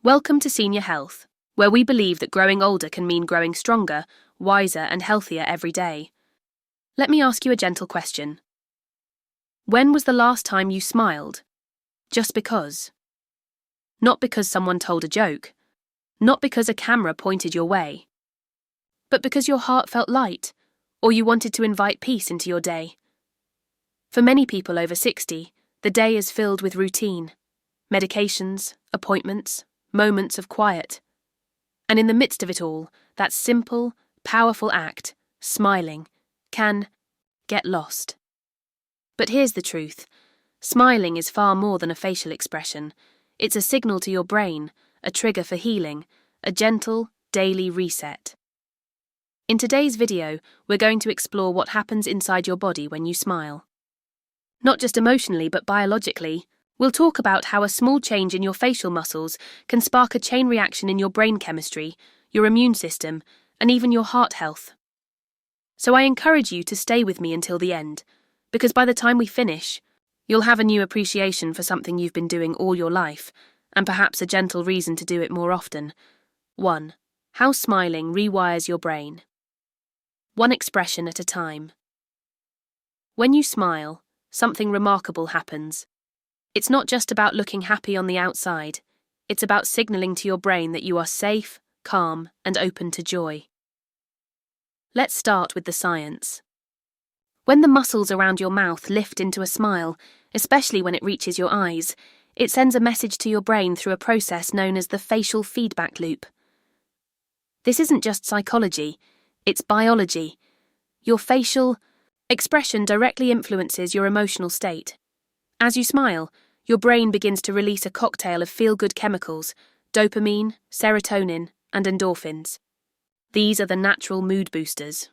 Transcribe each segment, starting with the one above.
Welcome to Senior Health, where we believe that growing older can mean growing stronger, wiser, and healthier every day. Let me ask you a gentle question. When was the last time you smiled? Just because. Not because someone told a joke. Not because a camera pointed your way. But because your heart felt light, or you wanted to invite peace into your day. For many people over 60, the day is filled with routine, medications, appointments, moments of quiet. And in the midst of it all, that simple, powerful act, smiling, can get lost. But here's the truth. Smiling is far more than a facial expression. It's a signal to your brain, a trigger for healing, a gentle, daily reset. In today's video, we're going to explore what happens inside your body when you smile. Not just emotionally, but biologically. We'll talk about how a small change in your facial muscles can spark a chain reaction in your brain chemistry, your immune system, and even your heart health. So I encourage you to stay with me until the end, because by the time we finish, you'll have a new appreciation for something you've been doing all your life, and perhaps a gentle reason to do it more often. 1. How smiling rewires your brain. One expression at a time. When you smile, something remarkable happens. It's not just about looking happy on the outside. It's about signaling to your brain that you are safe, calm, and open to joy. Let's start with the science. When the muscles around your mouth lift into a smile, especially when it reaches your eyes, it sends a message to your brain through a process known as the facial feedback loop. This isn't just psychology, it's biology. Your facial expression directly influences your emotional state. As you smile, your brain begins to release a cocktail of feel-good chemicals, dopamine, serotonin, and endorphins. These are the natural mood boosters.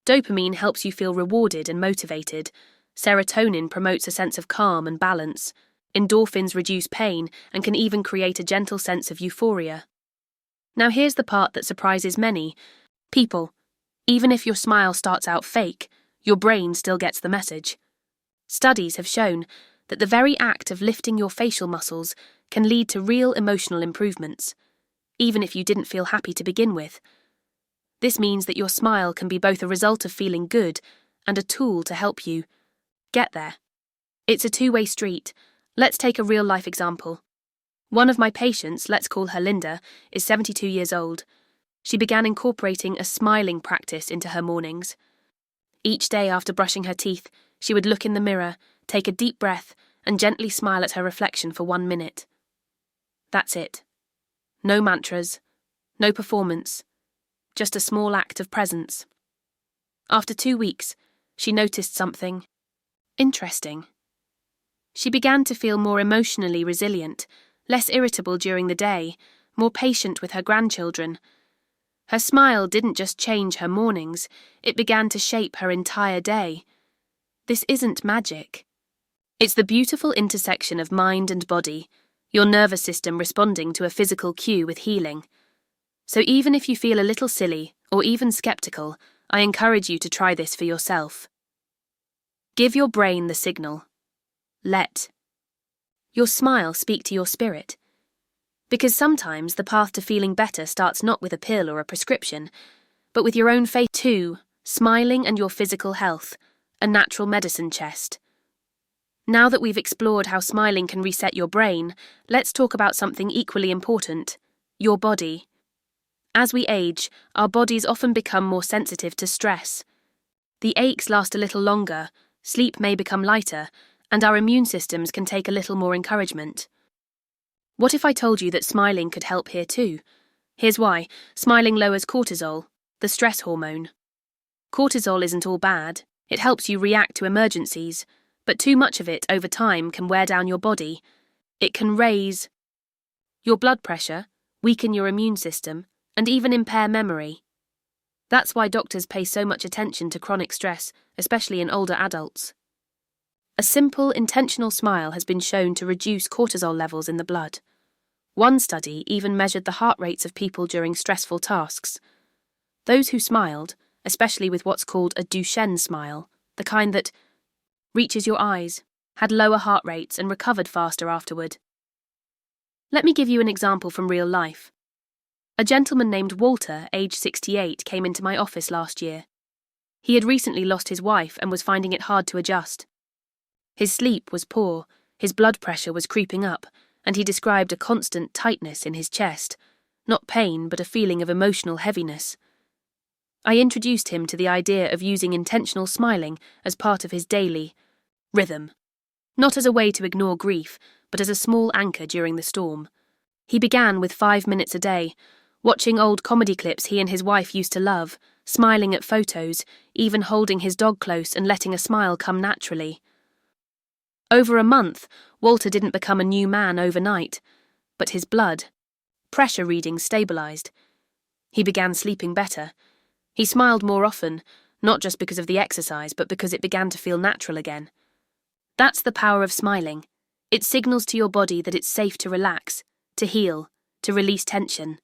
Dopamine helps you feel rewarded and motivated. Serotonin promotes a sense of calm and balance. Endorphins reduce pain and can even create a gentle sense of euphoria. Now here's the part that surprises many people. Even if your smile starts out fake, your brain still gets the message. Studies have shown that the very act of lifting your facial muscles can lead to real emotional improvements, even if you didn't feel happy to begin with. This means that your smile can be both a result of feeling good and a tool to help you get there. It's a two-way street. Let's take a real-life example. One of my patients, let's call her Linda, is 72 years old. She began incorporating a smiling practice into her mornings. Each day after brushing her teeth, she would look in the mirror, take a deep breath, and gently smile at her reflection for 1 minute. That's it. No mantras, no performance, just a small act of presence. After 2 weeks, she noticed something interesting. She began to feel more emotionally resilient, less irritable during the day, more patient with her grandchildren. Her smile didn't just change her mornings, it began to shape her entire day. This isn't magic. It's the beautiful intersection of mind and body, your nervous system responding to a physical cue with healing. So even if you feel a little silly or even skeptical, I encourage you to try this for yourself. Give your brain the signal. Let your smile speak to your spirit. Because sometimes the path to feeling better starts not with a pill or a prescription, but with your own faith too, smiling and your physical health, a natural medicine chest. Now that we've explored how smiling can reset your brain, let's talk about something equally important, your body. As we age, our bodies often become more sensitive to stress. The aches last a little longer, sleep may become lighter, and our immune systems can take a little more encouragement. What if I told you that smiling could help here too? Here's why. Smiling lowers cortisol, the stress hormone. Cortisol isn't all bad. It helps you react to emergencies, but too much of it over time can wear down your body. It can raise your blood pressure, weaken your immune system, and even impair memory. That's why doctors pay so much attention to chronic stress, especially in older adults. A simple, intentional smile has been shown to reduce cortisol levels in the blood. One study even measured the heart rates of people during stressful tasks. Those who smiled, especially with what's called a Duchenne smile, the kind that reaches your eyes, had lower heart rates and recovered faster afterward. Let me give you an example from real life. A gentleman named Walter, age 68, came into my office last year. He had recently lost his wife and was finding it hard to adjust. His sleep was poor, his blood pressure was creeping up, and he described a constant tightness in his chest, not pain but a feeling of emotional heaviness. I introduced him to the idea of using intentional smiling as part of his daily rhythm, not as a way to ignore grief, but as a small anchor during the storm. He began with 5 minutes a day, watching old comedy clips he and his wife used to love, smiling at photos, even holding his dog close and letting a smile come naturally. Over a month, Walter didn't become a new man overnight, but his blood pressure readings stabilized. He began sleeping better. He smiled more often, not just because of the exercise, but because it began to feel natural again. That's the power of smiling. It signals to your body that it's safe to relax, to heal, to release tension.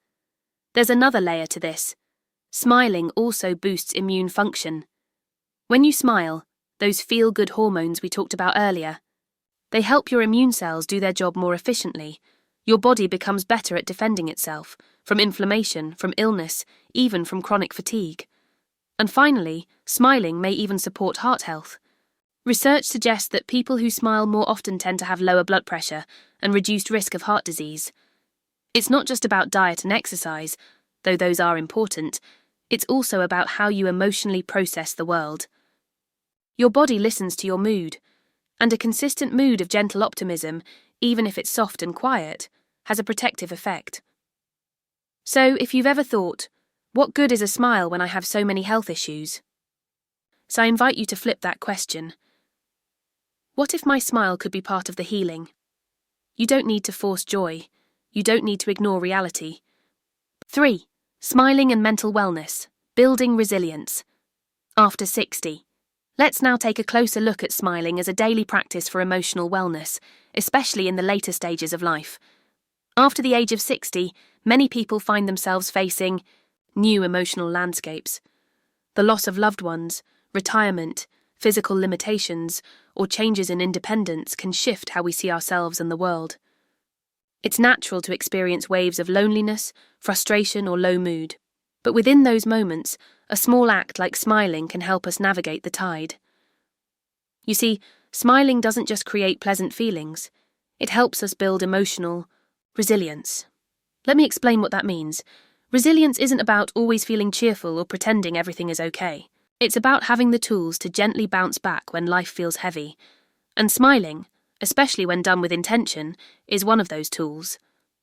There's another layer to this. Smiling also boosts immune function. When you smile, those feel-good hormones we talked about earlier, they help your immune cells do their job more efficiently. Your body becomes better at defending itself, from inflammation, from illness, even from chronic fatigue. And finally, smiling may even support heart health. Research suggests that people who smile more often tend to have lower blood pressure and reduced risk of heart disease. It's not just about diet and exercise, though those are important. It's also about how you emotionally process the world. Your body listens to your mood, and a consistent mood of gentle optimism, even if it's soft and quiet, has a protective effect. So, if you've ever thought, what good is a smile when I have so many health issues? So I invite you to flip that question. What if my smile could be part of the healing? You don't need to force joy. You don't need to ignore reality. 3. Smiling and mental wellness, building resilience. After 60. Let's now take a closer look at smiling as a daily practice for emotional wellness, especially in the later stages of life. After the age of 60, many people find themselves facing new emotional landscapes. The loss of loved ones, retirement, physical limitations, or changes in independence can shift how we see ourselves and the world. It's natural to experience waves of loneliness, frustration, or low mood. But within those moments, a small act like smiling can help us navigate the tide. You see, smiling doesn't just create pleasant feelings. It helps us build emotional resilience. Let me explain what that means. Resilience isn't about always feeling cheerful or pretending everything is okay. It's about having the tools to gently bounce back when life feels heavy. And smiling, especially when done with intention, is one of those tools.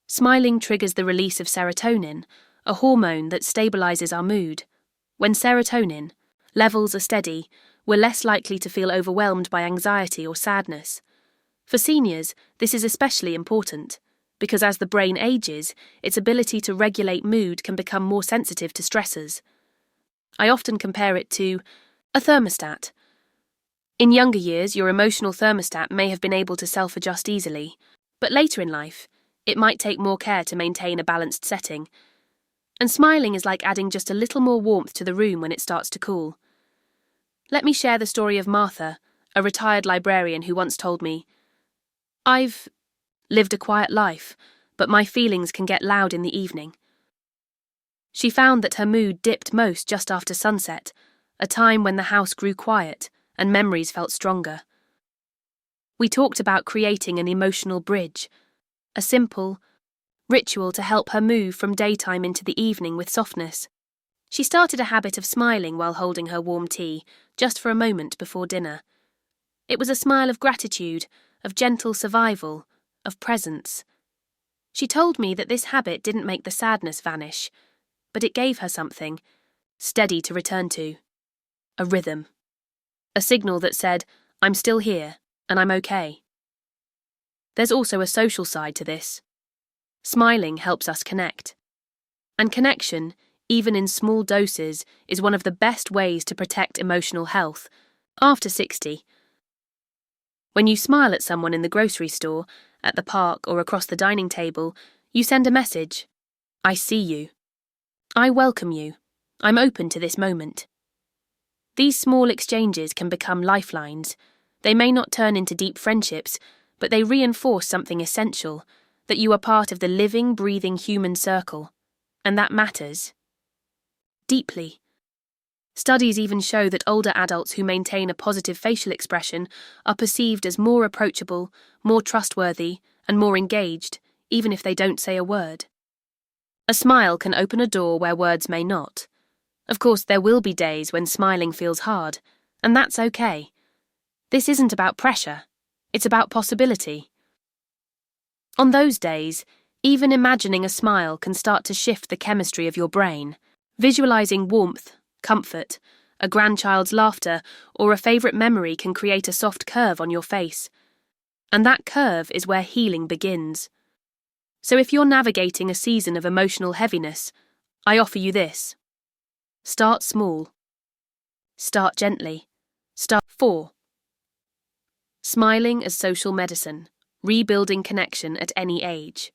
Smiling triggers the release of serotonin, a hormone that stabilizes our mood. When serotonin levels are steady, we're less likely to feel overwhelmed by anxiety or sadness. For seniors, this is especially important, because as the brain ages, its ability to regulate mood can become more sensitive to stressors. I often compare it to a thermostat. In younger years, your emotional thermostat may have been able to self-adjust easily, but later in life, it might take more care to maintain a balanced setting. And smiling is like adding just a little more warmth to the room when it starts to cool. Let me share the story of Martha, a retired librarian who once told me, "I've lived a quiet life, but my feelings can get loud in the evening." She found that her mood dipped most just after sunset, a time when the house grew quiet and memories felt stronger. We talked about creating an emotional bridge, a simple ritual to help her move from daytime into the evening with softness. She started a habit of smiling while holding her warm tea, just for a moment before dinner. It was a smile of gratitude, of gentle survival, of presence. She told me that this habit didn't make the sadness vanish, but it gave her something steady to return to. A rhythm. A signal that said, "I'm still here, and I'm okay." There's also a social side to this. Smiling helps us connect. And connection, even in small doses, is one of the best ways to protect emotional health after 60. When you smile at someone in the grocery store, at the park, or across the dining table, you send a message. I see you. I welcome you. I'm open to this moment. These small exchanges can become lifelines. They may not turn into deep friendships, but they reinforce something essential, that you are part of the living, breathing human circle, and that matters deeply. Studies even show that older adults who maintain a positive facial expression are perceived as more approachable, more trustworthy, and more engaged, even if they don't say a word. A smile can open a door where words may not. Of course, there will be days when smiling feels hard, and that's okay. This isn't about pressure, it's about possibility. On those days, even imagining a smile can start to shift the chemistry of your brain. Visualizing warmth, comfort, a grandchild's laughter, or a favorite memory can create a soft curve on your face. And that curve is where healing begins. So if you're navigating a season of emotional heaviness, I offer you this. Start small. Start gently. Start 4. Smiling as social medicine, rebuilding connection at any age.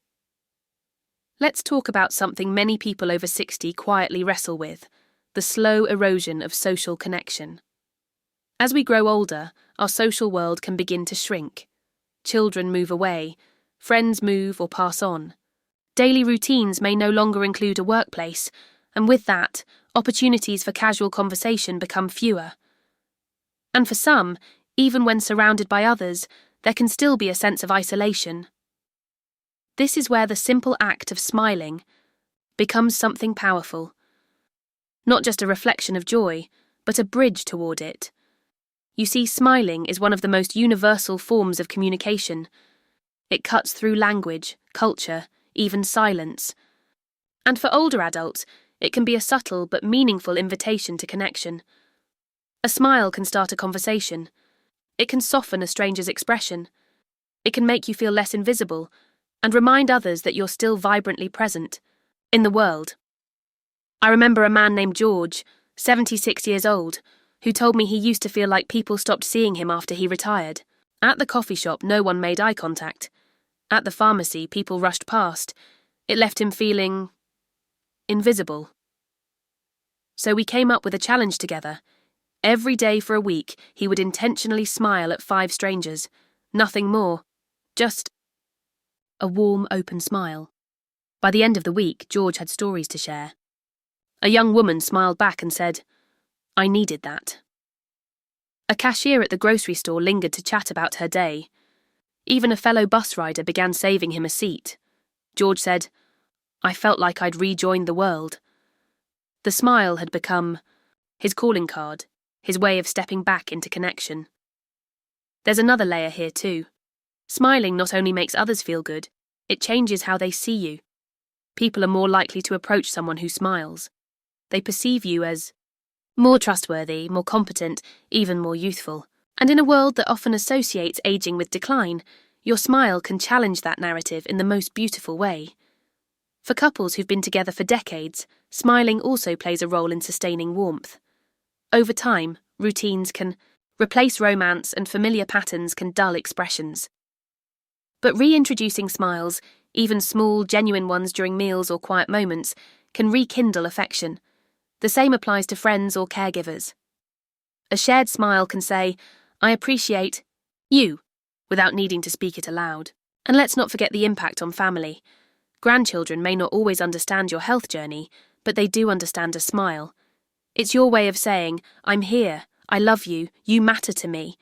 Let's talk about something many people over 60 quietly wrestle with, the slow erosion of social connection. As we grow older, our social world can begin to shrink. Children move away, friends move or pass on. Daily routines may no longer include a workplace, and with that, opportunities for casual conversation become fewer. And for some, even when surrounded by others, there can still be a sense of isolation. This is where the simple act of smiling becomes something powerful. Not just a reflection of joy, but a bridge toward it. You see, smiling is one of the most universal forms of communication. It cuts through language, culture, even silence. And for older adults, it can be a subtle but meaningful invitation to connection. A smile can start a conversation. It can soften a stranger's expression. It can make you feel less invisible and remind others that you're still vibrantly present in the world. I remember a man named George, 76 years old, who told me he used to feel like people stopped seeing him after he retired. At the coffee shop, no one made eye contact. At the pharmacy, people rushed past. It left him feeling invisible. So we came up with a challenge together. Every day for a week, he would intentionally smile at 5 strangers. Nothing more. Just a warm, open smile. By the end of the week, George had stories to share. A young woman smiled back and said, "I needed that." A cashier at the grocery store lingered to chat about her day. Even a fellow bus rider began saving him a seat. George said, "I felt like I'd rejoined the world." The smile had become his calling card, his way of stepping back into connection. There's another layer here too. Smiling not only makes others feel good, it changes how they see you. People are more likely to approach someone who smiles. They perceive you as more trustworthy, more competent, even more youthful. And in a world that often associates aging with decline, your smile can challenge that narrative in the most beautiful way. For couples who've been together for decades, smiling also plays a role in sustaining warmth. Over time, routines can replace romance and familiar patterns can dull expressions. But reintroducing smiles, even small, genuine ones during meals or quiet moments, can rekindle affection. The same applies to friends or caregivers. A shared smile can say, "I appreciate you," without needing to speak it aloud. And let's not forget the impact on family. Grandchildren may not always understand your health journey, but they do understand a smile. It's your way of saying, "I'm here, I love you, you matter to me."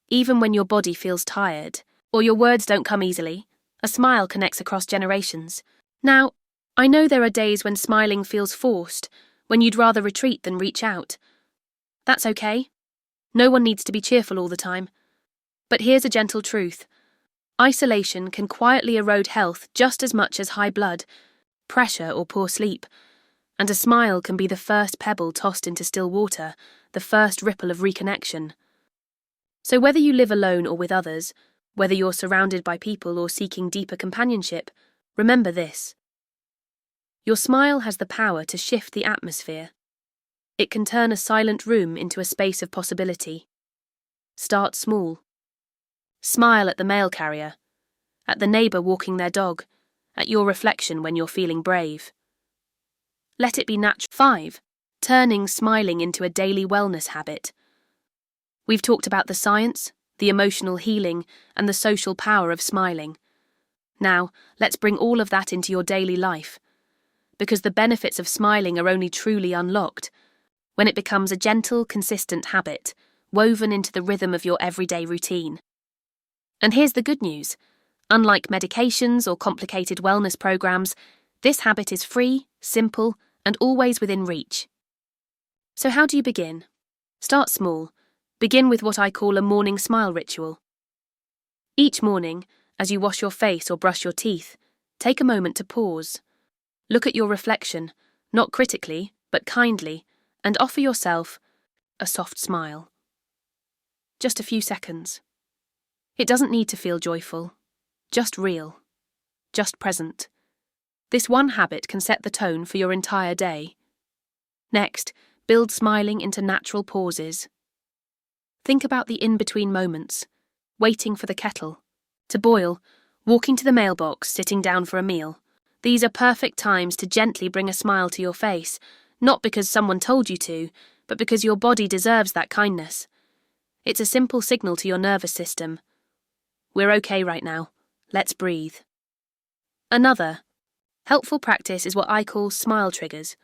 Even when your body feels tired, or your words don't come easily, a smile connects across generations. Now, I know there are days when smiling feels forced, when you'd rather retreat than reach out. That's okay. No one needs to be cheerful all the time. But here's a gentle truth. Isolation can quietly erode health just as much as high blood, pressure or poor sleep. And a smile can be the first pebble tossed into still water, the first ripple of reconnection. So whether you live alone or with others, whether you're surrounded by people or seeking deeper companionship, remember this. Your smile has the power to shift the atmosphere. It can turn a silent room into a space of possibility. Start small. Smile at the mail carrier, at the neighbour walking their dog, at your reflection when you're feeling brave. Let it be natural. 5. Turning smiling into a daily wellness habit. We've talked about the science, the emotional healing, and the social power of smiling. Now, let's bring all of that into your daily life. Because the benefits of smiling are only truly unlocked when it becomes a gentle, consistent habit, woven into the rhythm of your everyday routine. And here's the good news. Unlike medications or complicated wellness programs, this habit is free, simple, and always within reach. So how do you begin? Start small. Begin with what I call a morning smile ritual. Each morning, as you wash your face or brush your teeth, take a moment to pause. Look at your reflection, not critically, but kindly, and offer yourself a soft smile. Just a few seconds. It doesn't need to feel joyful, just real, just present. This one habit can set the tone for your entire day. Next, build smiling into natural pauses. Think about the in-between moments, waiting for the kettle to boil, walking to the mailbox, sitting down for a meal. These are perfect times to gently bring a smile to your face, not because someone told you to, but because your body deserves that kindness. It's a simple signal to your nervous system. We're okay right now. Let's breathe. Another helpful practice is what I call smile triggers.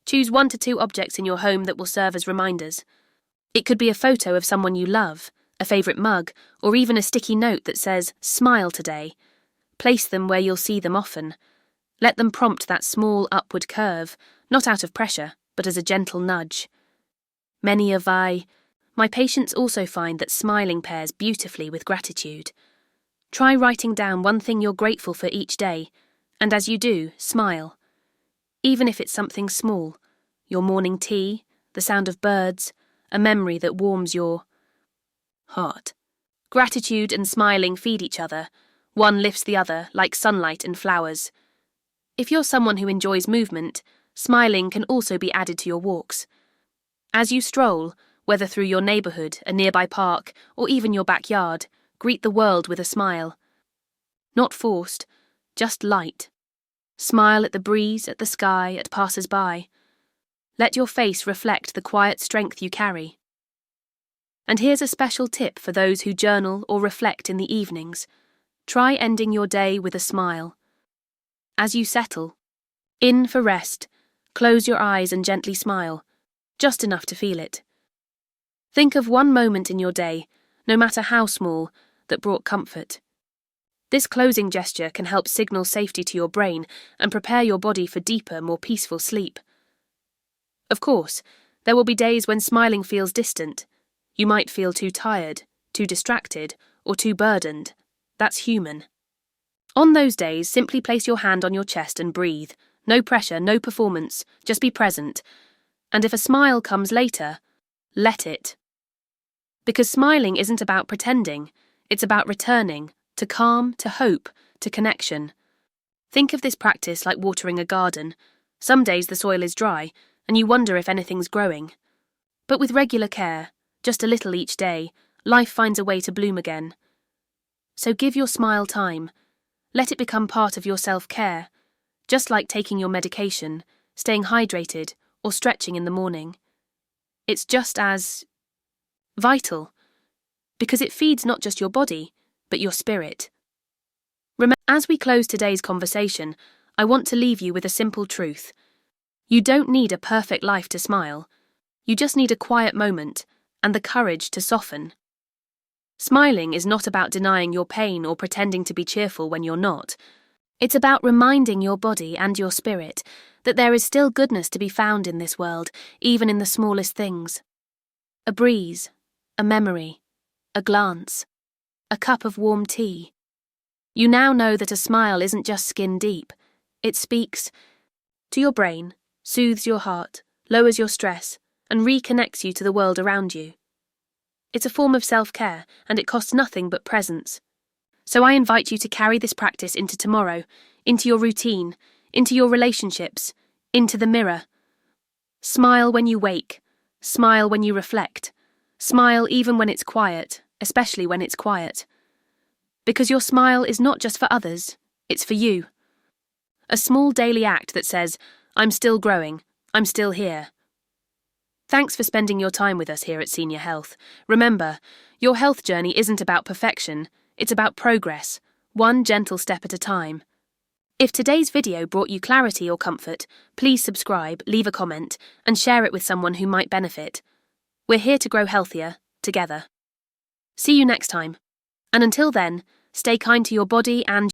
Choose 1 to 2 objects in your home that will serve as reminders. It could be a photo of someone you love, a favourite mug, or even a sticky note that says, "Smile today." Place them where you'll see them often. Let them prompt that small upward curve, not out of pressure, but as a gentle nudge. Many of my patients also find that smiling pairs beautifully with gratitude. Try writing down one thing you're grateful for each day, and as you do, smile. Even if it's something small, your morning tea, the sound of birds, a memory that warms your heart. Gratitude and smiling feed each other. One lifts the other, like sunlight and flowers. If you're someone who enjoys movement, smiling can also be added to your walks. As you stroll, whether through your neighbourhood, a nearby park, or even your backyard, greet the world with a smile. Not forced, just light. Smile at the breeze, at the sky, at passers-by. Let your face reflect the quiet strength you carry. And here's a special tip for those who journal or reflect in the evenings. Try ending your day with a smile. As you settle, in for rest, close your eyes and gently smile, just enough to feel it. Think of one moment in your day, no matter how small, that brought comfort. This closing gesture can help signal safety to your brain and prepare your body for deeper, more peaceful sleep. Of course, there will be days when smiling feels distant. You might feel too tired, too distracted, or too burdened. That's human. On those days, simply place your hand on your chest and breathe. No pressure, no performance, just be present. And if a smile comes later, let it. Because smiling isn't about pretending, it's about returning, to calm, to hope, to connection. Think of this practice like watering a garden. Some days the soil is dry, and you wonder if anything's growing. But with regular care, just a little each day, life finds a way to bloom again. So give your smile time. Let it become part of your self-care, just like taking your medication, staying hydrated, or stretching in the morning. It's just as vital, because it feeds not just your body, but your spirit. As we close today's conversation, I want to leave you with a simple truth. You don't need a perfect life to smile. You just need a quiet moment and the courage to soften. Smiling is not about denying your pain or pretending to be cheerful when you're not. It's about reminding your body and your spirit that there is still goodness to be found in this world, even in the smallest things. A breeze, a memory, a glance, a cup of warm tea. You now know that a smile isn't just skin deep. It speaks to your brain, soothes your heart, lowers your stress, and reconnects you to the world around you. It's a form of self-care, and it costs nothing but presence. So I invite you to carry this practice into tomorrow, into your routine, into your relationships, into the mirror. Smile when you wake. Smile when you reflect. Smile even when it's quiet, especially when it's quiet. Because your smile is not just for others, it's for you. A small daily act that says, "I'm still growing, I'm still here." Thanks for spending your time with us here at Senior Health. Remember, your health journey isn't about perfection, it's about progress, one gentle step at a time. If today's video brought you clarity or comfort, please subscribe, leave a comment, and share it with someone who might benefit. We're here to grow healthier, together. See you next time. And until then, stay kind to your body and